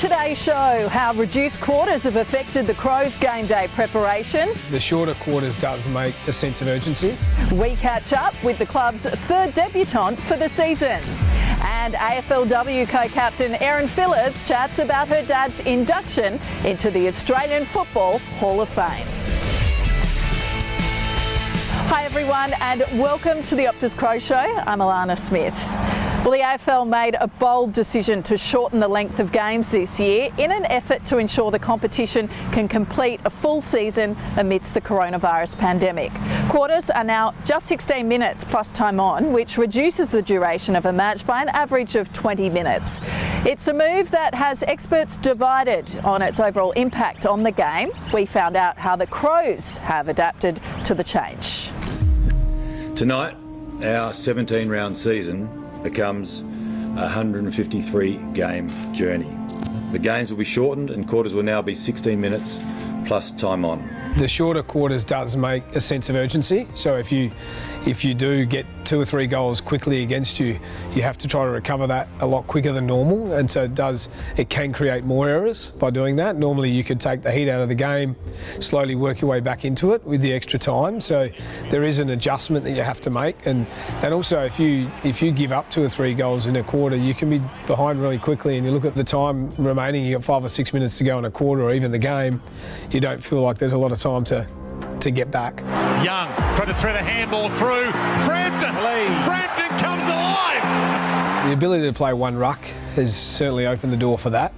today's show, how reduced quarters have affected the Crows game day preparation. The shorter quarters does make a sense of urgency. We catch up with the club's third debutant for the season. And AFLW co-captain Erin Phillips chats about her dad's induction into the Australian Football Hall of Fame. Hi everyone and welcome to the Optus Crows Show. I'm Alana Smith. Well, the AFL made a bold decision to shorten the length of games this year in an effort to ensure the competition can complete a full season amidst the coronavirus pandemic. Quarters are now just 16 minutes plus time on, which reduces the duration of a match by an average of 20 minutes. It's a move that has experts divided on its overall impact on the game. We found out how the Crows have adapted to the change. Tonight, our 17-round season becomes a 153-game journey. The games will be shortened and quarters will now be 16 minutes plus time on. The shorter quarters does make a sense of urgency. So if you do get 2 or 3 goals quickly against you, you have to try to recover that a lot quicker than normal. And so it can create more errors by doing that. Normally you could take the heat out of the game, slowly work your way back into it with the extra time. So there is an adjustment that you have to make. And also if you give up 2 or 3 goals in a quarter, you can be behind really quickly, and you look at the time remaining, you got 5 or 6 minutes to go in a quarter or even the game, you don't feel like there's a lot of time to get back. Young tried to thread a handball through. Frampton comes alive. The ability to play one ruck has certainly opened the door for that.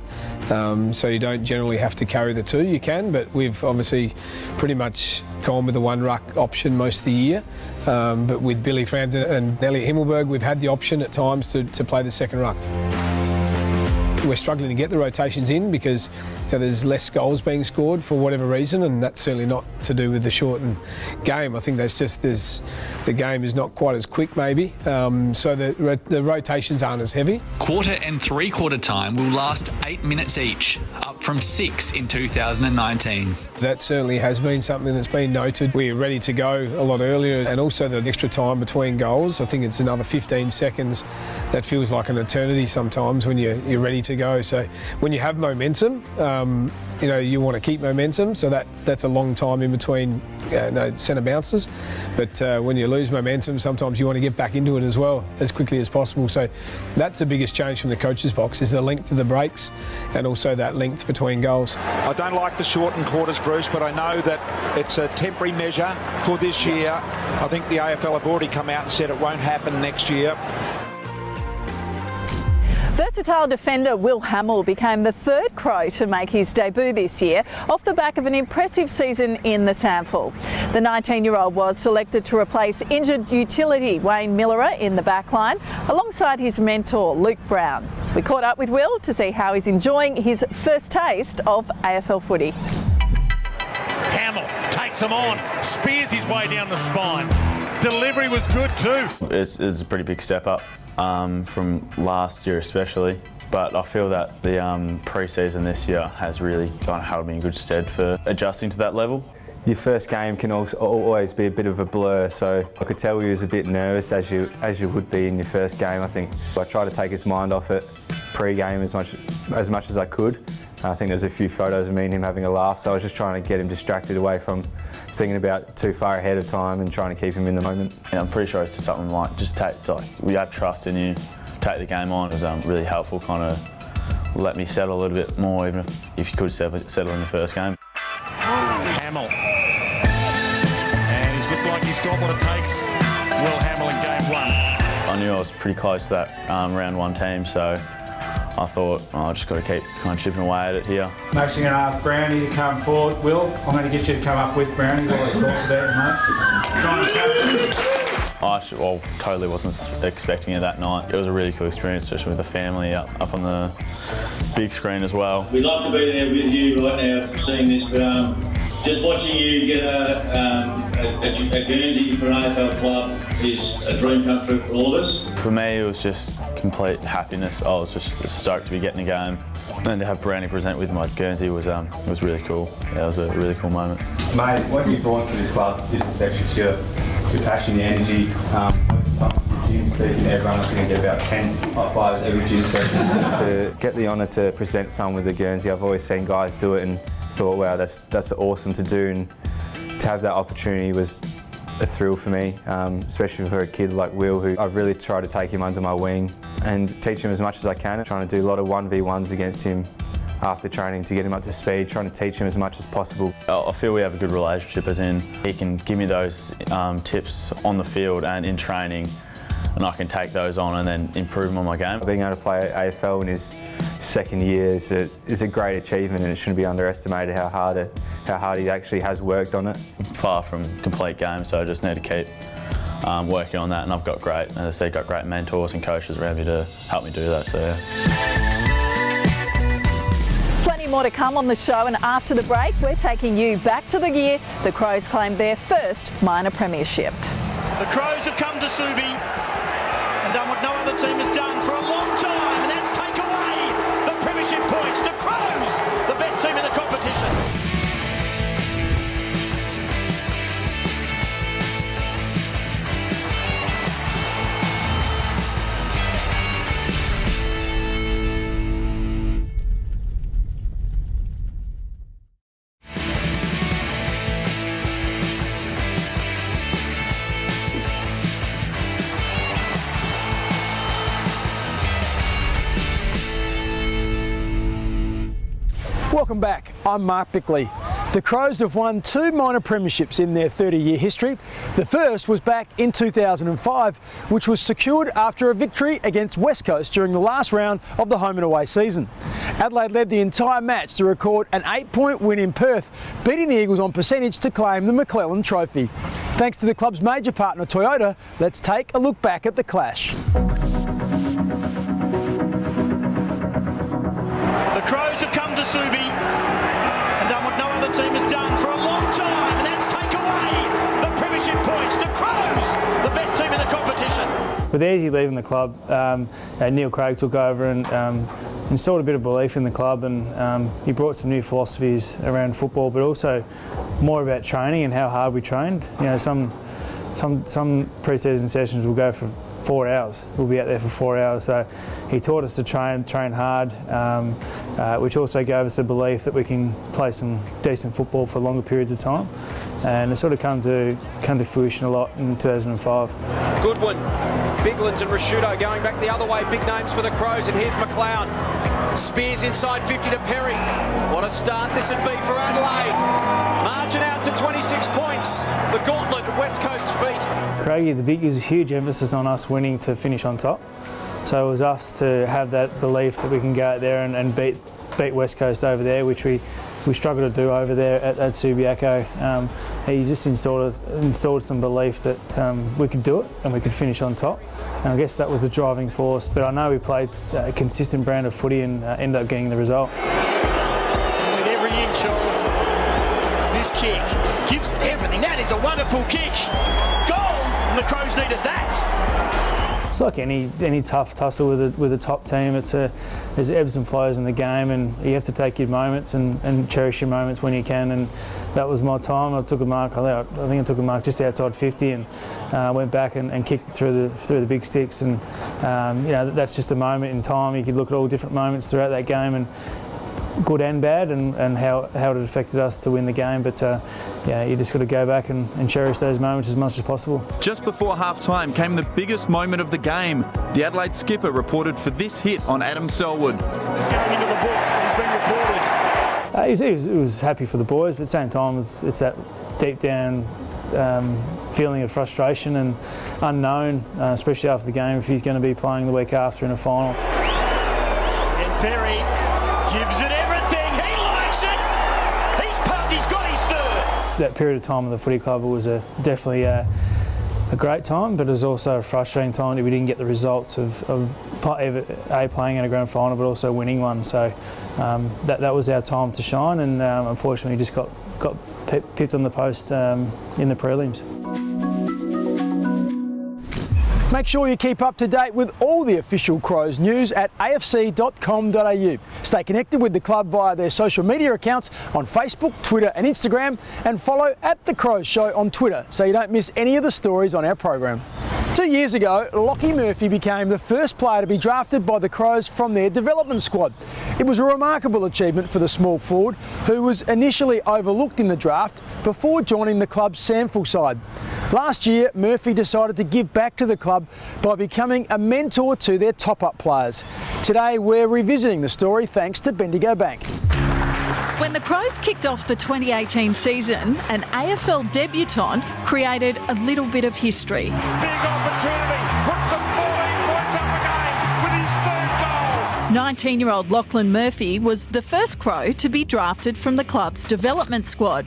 So you don't generally have to carry the 2. You can, but we've obviously pretty much gone with the one ruck option most of the year. But with Billy Frampton and Elliot Himmelberg, we've had the option at times to play the second ruck. We're struggling to get the rotations in because there's less goals being scored for whatever reason, and that's certainly not to do with the shortened game. I think the game is not quite as quick maybe, so the rotations aren't as heavy. Quarter and three-quarter time will last 8 minutes each, up from 6 in 2019. That certainly has been something that's been noted. We're ready to go a lot earlier, and also the extra time between goals. I think it's another 15 seconds. That feels like an eternity sometimes when you're ready to go. So when you have momentum, you want to keep momentum, so that's a long time in between centre bounces. But when you lose momentum, sometimes you want to get back into it as well as quickly as possible. So that's the biggest change from the coach's box, is the length of the breaks and also that length between goals. I don't like the shortened quarters, Bruce, but I know that it's a temporary measure for this year. I think the AFL have already come out and said it won't happen next year. Versatile defender Will Hamill became the third Crow to make his debut this year off the back of an impressive season in the SANFL. The 19-year-old was selected to replace injured utility Wayne Millerer in the backline alongside his mentor Luke Brown. We caught up with Will to see how he's enjoying his first taste of AFL footy. Hamill takes him on, spears his way down the spine. Delivery was good too. It's a pretty big step up from last year especially, but I feel that the pre-season this year has really kind of held me in good stead for adjusting to that level. Your first game can always be a bit of a blur, so I could tell he was a bit nervous, as you would be in your first game. I think I tried to take his mind off it pre-game as much as I could. I think there's a few photos of me and him having a laugh, so I was just trying to get him distracted away from thinking about too far ahead of time and trying to keep him in the moment. And I'm pretty sure it's just something like we have trust in you, take the game on. It was really helpful, kind of let me settle a little bit more, even if you could settle in the first game. Hamill. And he's looked like he's got what it takes. Will Hamill in game 1. I knew I was pretty close to that round 1 team, so I thought, I just got to keep kind of chipping away at it here. I'm actually going to ask Brownie to come forward. Will, I'm going to get you to come up with Brownie while he talks about it, mate. I totally wasn't expecting it that night. It was a really cool experience, especially with the family up on the big screen as well. We'd love to be there with you right now, seeing this, but just watching you get a Guernsey for an AFL club is a dream come true for all of us. For me, it was just complete happiness. I was just stoked to be getting a game. And to have Brownie present with my Guernsey was really cool. Yeah, it was a really cool moment. Mate, what you brought to this club is infectious. Your passion, your energy. Most of the time gym session, everyone's going to get about 10 high fives every gym session. To get the honour to present someone with the Guernsey, I've always seen guys do it and thought, wow, that's awesome to do, and to have that opportunity was a thrill for me, especially for a kid like Will, who I've really tried to take him under my wing and teach him as much as I can. Trying to do a lot of 1v1s against him after training to get him up to speed, trying to teach him as much as possible. I feel we have a good relationship, as in he can give me those tips on the field and in training, and I can take those on and then improve them on my game. Being able to play AFL in his second year is a great achievement, and it shouldn't be underestimated how hard he actually has worked on it. Far from complete game, so I just need to keep working on that, and I've got great mentors and coaches around me to help me do that. So yeah. Plenty more to come on the show, and after the break we're taking you back to the year the Crows claimed their first minor premiership. The Crows have come to Subi and done what no other team has done for a long time, and that's take away the premiership points. The Crows, the best team in the competition. Welcome back, I'm Mark Bickley. The Crows have won 2 minor premierships in their 30-year history. The first was back in 2005, which was secured after a victory against West Coast during the last round of the home and away season. Adelaide led the entire match to record an 8-point win in Perth, beating the Eagles on percentage to claim the McClellan Trophy. Thanks to the club's major partner Toyota, let's take a look back at the clash. The Crows have come to Subi and done what no other team has done for a long time, and that's take away the premiership points. The Crows, the best team in the competition. With Easy leaving the club, Neil Craig took over and installed a bit of belief in the club, and he brought some new philosophies around football, but also more about training and how hard we trained. You know, some pre-season sessions will go for 4 hours. We'll be out there for 4 hours. So he taught us to train hard, which also gave us the belief that we can play some decent football for longer periods of time. And it sort of come to fruition a lot in 2005. Goodwin, Biglands and Rashudo going back the other way. Big names for the Crows, and here's McLeod. Spears inside 50 to Perry. What a start this would be for Adelaide. Margin out to 26 points. The gauntlet at West Coast's feet. Craigie, there was a huge emphasis on us winning to finish on top. So it was us to have that belief that we can go out there and beat West Coast over there, which we struggled to do over there at Subiaco. He just installed some belief that we could do it and we could finish on top. And I guess that was the driving force. But I know we played a consistent brand of footy and ended up getting the result. With every inch of this kick gives everything. That is a wonderful kick. Goal, and the Crows needed that. It's like any tough tussle with a top team. There's ebbs and flows in the game, and you have to take your moments and cherish your moments when you can. And that was my time. I took a mark. I think I took a mark just outside 50, and went back and kicked it through the big sticks. And you know, that's just a moment in time. You could look at all different moments throughout that game, and good and bad, and how it affected us to win the game. But yeah, you just got to go back and cherish those moments as much as possible. Just before half-time came the biggest moment of the game. The Adelaide skipper reported for this hit on Adam Selwood. He's going into the book. He's been reported. He was happy for the boys, but at the same time, it's that deep down feeling of frustration and unknown, especially after the game, if he's going to be playing the week after in a final. And Perry gives it everything. He likes it. He's pumped. He's got his third. That period of time in the footy club was definitely a great time, but it was also a frustrating time that we didn't get the results of playing in a grand final, but also winning one. So that was our time to shine, and unfortunately just got pipped on the post in the prelims. Make sure you keep up to date with all the official Crows news at afc.com.au. Stay connected with the club via their social media accounts on Facebook, Twitter and Instagram, and follow @The Crows Show on Twitter so you don't miss any of the stories on our program. 2 years ago, Lockie Murphy became the first player to be drafted by the Crows from their development squad. It was a remarkable achievement for the small forward, who was initially overlooked in the draft before joining the club's Samful side. Last year, Murphy decided to give back to the club by becoming a mentor to their top-up players. Today, we're revisiting the story thanks to Bendigo Bank. When the Crows kicked off the 2018 season, an AFL debutant created a little bit of history. Big opportunity, puts some 14 points up again with his third goal. 19-year-old Lachlan Murphy was the first Crow to be drafted from the club's development squad.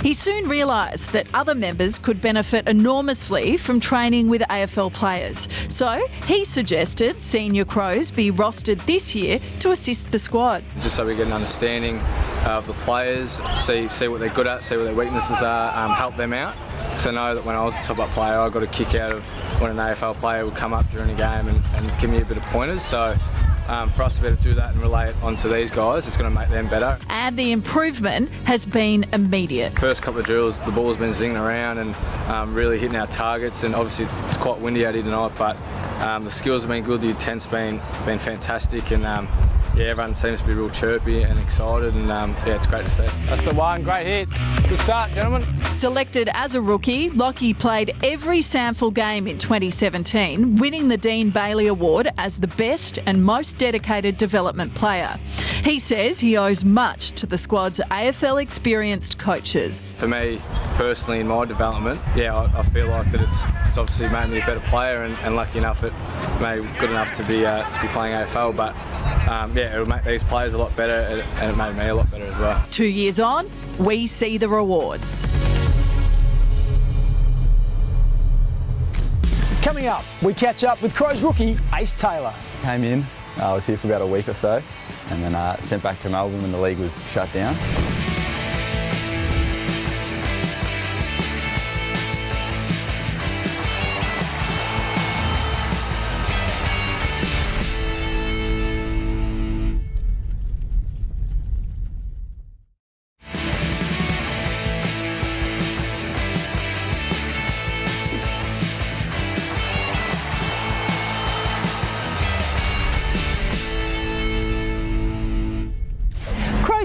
He soon realised that other members could benefit enormously from training with AFL players. So he suggested senior Crows be rostered this year to assist the squad. Just so we get an understanding of the players, see what they're good at, see what their weaknesses are, help them out. Because I know that when I was a top-up player, I got a kick out of when an AFL player would come up during a game and give me a bit of pointers. So for us to be able to do that and relay it onto these guys, it's going to make them better. And the improvement has been immediate. First couple of drills, the ball's been zinging around and really hitting our targets, and obviously it's quite windy out here tonight, but the skills have been good, the intent's been fantastic, and yeah, everyone seems to be real chirpy and excited, and yeah, it's great to see. That's the one, great hit. Good start, gentlemen. Selected as a rookie, Lockie played every Samful game in 2017, winning the Dean Bailey Award as the best and most dedicated development player. He says he owes much to the squad's AFL experienced coaches. For me, personally, in my development, yeah, I feel like that it's obviously made me a better player, and lucky enough it made me good enough to be playing AFL, but yeah, it'll make these players a lot better, and it made me a lot better as well. 2 years on, we see the rewards. Coming up, we catch up with Crows rookie Ace Taylor. Came in, I was here for about a week or so, and then sent back to Melbourne when the league was shut down.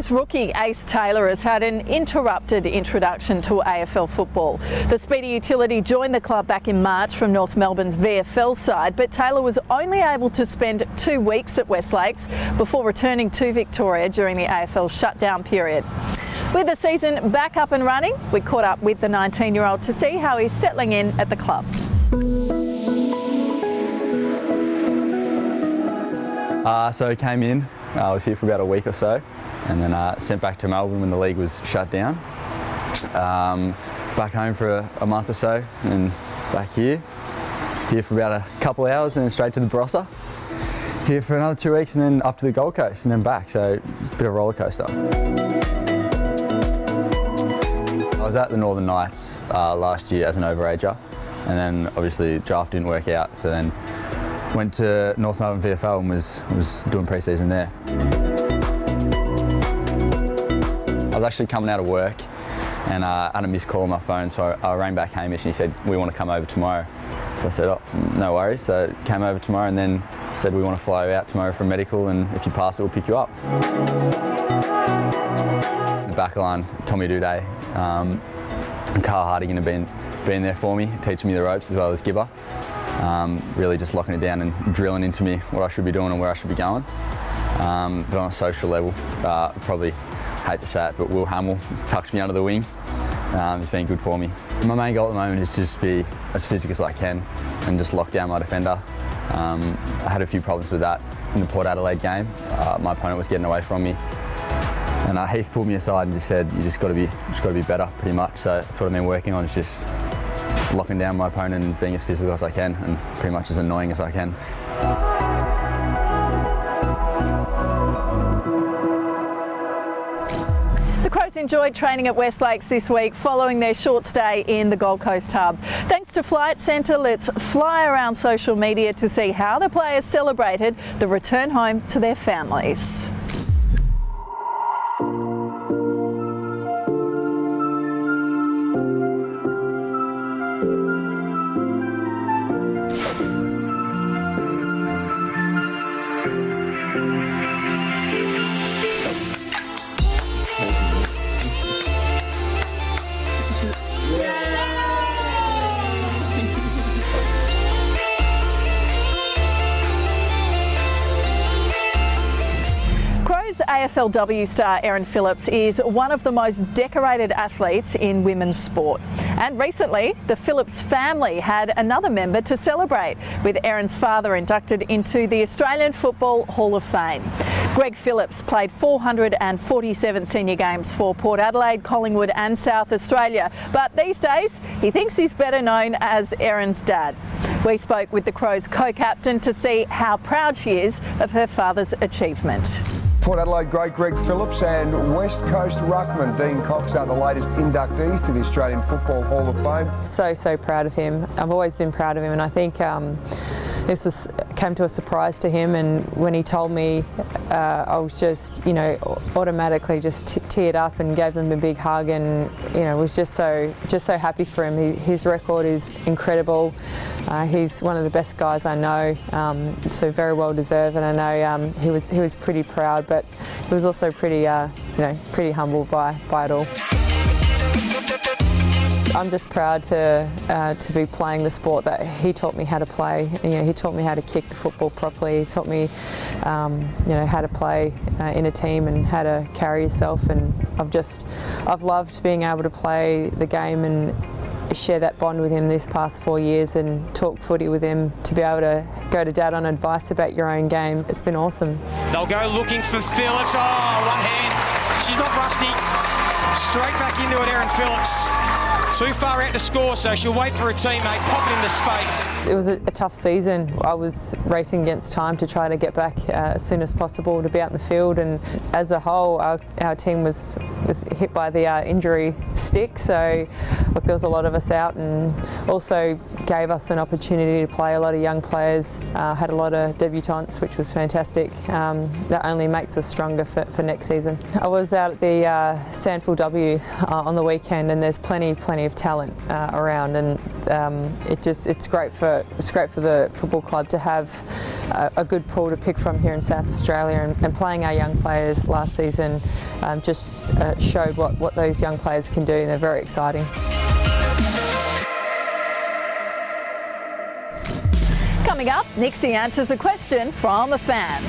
Rookie Ace Taylor has had an interrupted introduction to AFL football. The speedy utility joined the club back in March from North Melbourne's VFL side, but Taylor was only able to spend 2 weeks at West Lakes before returning to Victoria during the AFL shutdown period. With the season back up and running, we caught up with the 19-year-old to see how he's settling in at the club. So I came in, I was here for about a week or so, and then sent back to Melbourne when the league was shut down. Back home for a month or so, and back here for about a couple of hours, and then straight to the Barossa. Here for another 2 weeks, and then up to the Gold Coast, and then back, so a bit of a roller coaster. I was at the Northern Knights last year as an overager, and then obviously the draft didn't work out, so then went to North Melbourne VFL and was doing pre-season there. I was actually coming out of work, and I had a missed call on my phone, so I rang back Hamill, and he said, "We want to come over tomorrow." So I said, "Oh, no worries." So came over tomorrow, and then said, "We want to fly you out tomorrow for a medical, and if you pass it, we'll pick you up." The back line, Tommy Duday, and Carl Hardigan have been there for me, teaching me the ropes as well as Gibber. Really just locking it down and drilling into me what I should be doing and where I should be going. But on a social level, probably hate to say it, but Will Hamill has tucked me under the wing. It's been good for me. My main goal at the moment is just be as physical as I can and just lock down my defender. I had a few problems with that in the Port Adelaide game. My opponent was getting away from me, and Heath pulled me aside and just said, "You just got to be better," pretty much. So that's what I've been working on, is just locking down my opponent and being as physical as I can, and pretty much as annoying as I can. The Crows enjoyed training at West Lakes this week following their short stay in the Gold Coast hub. Thanks to Flight Centre, let's fly around social media to see how the players celebrated the return home to their families. AFLW star Erin Phillips is one of the most decorated athletes in women's sport. And recently, the Phillips family had another member to celebrate, with Erin's father inducted into the Australian Football Hall of Fame. Greg Phillips played 447 senior games for Port Adelaide, Collingwood and South Australia, but these days he thinks he's better known as Erin's dad. We spoke with the Crows co-captain to see how proud she is of her father's achievement. Port Adelaide great Greg Phillips and West Coast ruckman Dean Cox are the latest inductees to the Australian Football Hall of Fame. So proud of him. I've always been proud of him, and I think this came to a surprise to him, and when he told me, I was just, automatically just teared up and gave him a big hug, and was just so happy for him. His record is incredible. He's one of the best guys I know, so very well deserved, and I know he was pretty proud, but he was also pretty pretty humbled by it all. I'm just proud to be playing the sport that he taught me how to play. He taught me how to kick the football properly. He taught me, how to play in a team and how to carry yourself. And I've loved being able to play the game and share that bond with him this past 4 years and talk footy with him, to be able to go to Dad on advice about your own games. It's been awesome. They'll go looking for Phillips. Oh, one hand. She's not rusty. Straight back into it, Erin Phillips. Too far out to score, so she'll wait for a teammate, pop it into space. It was a tough season. I was racing against time to try to get back as soon as possible to be out in the field, and as a whole our team was hit by the injury stick, so look, there was a lot of us out, and also gave us an opportunity to play a lot of young players, had a lot of debutants, which was fantastic. That only makes us stronger for next season. I was out at the SANFL on the weekend, and there's plenty of talent around, and it's great for the football club to have a good pool to pick from here in South Australia, and playing our young players last season just showed what those young players can do, and they're very exciting. Coming up, Nixie answers a question from a fan.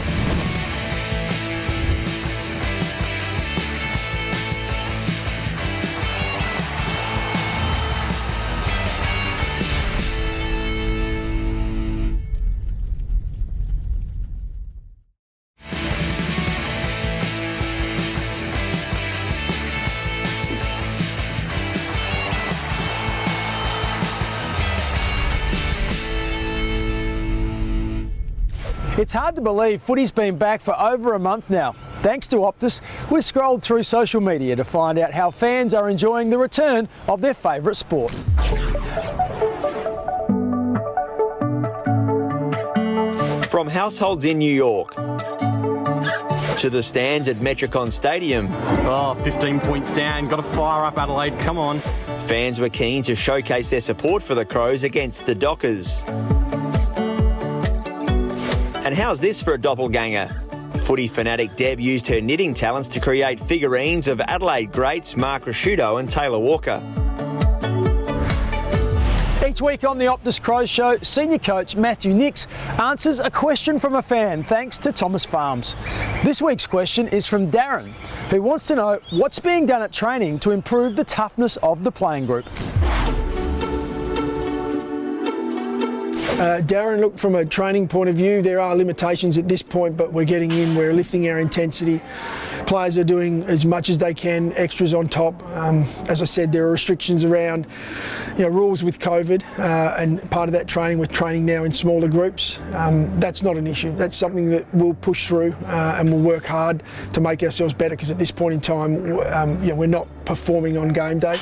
It's hard to believe footy's been back for over a month now. Thanks to Optus, we've scrolled through social media to find out how fans are enjoying the return of their favourite sport. From households in New York to the stands at Metricon Stadium. 15 points down, got to fire up Adelaide, come on. Fans were keen to showcase their support for the Crows against the Dockers. And how's this for a doppelganger? Footy fanatic Deb used her knitting talents to create figurines of Adelaide greats Mark Rasciuto and Taylor Walker. Each week on the Optus Crows Show, senior coach Matthew Nix answers a question from a fan thanks to Thomas Farms. This week's question is from Darren, who wants to know what's being done at training to improve the toughness of the playing group. Darren, look, from a training point of view, there are limitations at this point, but we're getting in, we're lifting our intensity. Players are doing as much as they can, extras on top. As I said, there are restrictions around, rules with COVID, and part of that training, we're training now in smaller groups. That's not an issue. That's something that we'll push through, and we'll work hard to make ourselves better, because at this point in time, we're not performing on game day.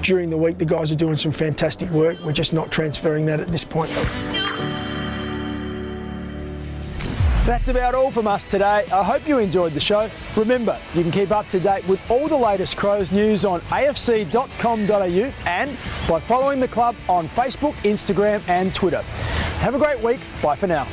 During the week, the guys are doing some fantastic work. We're just not transferring that at this point. That's about all from us today. I hope you enjoyed the show. Remember, you can keep up to date with all the latest Crows news on afc.com.au and by following the club on Facebook, Instagram and Twitter. Have a great week. Bye for now.